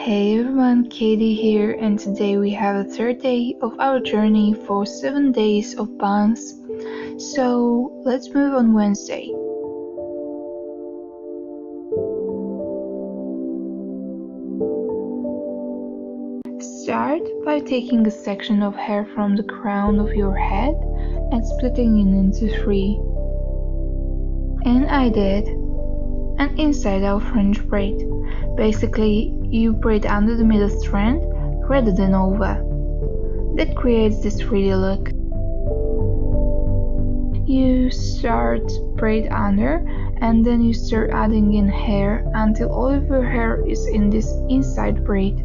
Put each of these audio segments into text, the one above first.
Hey everyone, Kadye here, and today we have the third day of our journey for 7 days of Buns. So let's move on Wednesday. Start by taking a section of hair from the crown of your head and splitting it into 3. And I did an inside out fringe braid. Basically, you braid under the middle strand rather than over. That creates this 3D look. You start braid under and then you start adding in hair until all of your hair is in this inside braid.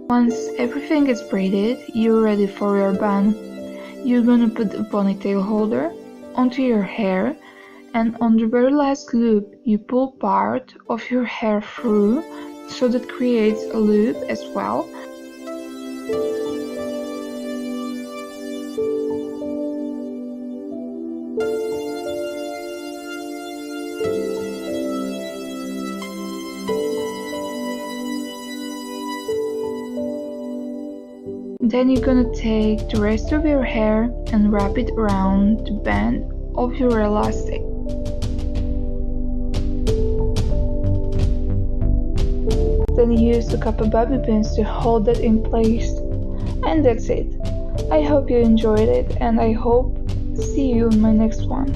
Once everything is braided, you're ready for your bun. You're gonna put a ponytail holder onto your hair, and on the very last loop you pull part of your hair through so that creates a loop as well. Then you're gonna take the rest of your hair and wrap it around the band of your elastic. Then use a couple bobby pins to hold that in place. And that's it. I hope you enjoyed it, and I hope see you in my next one.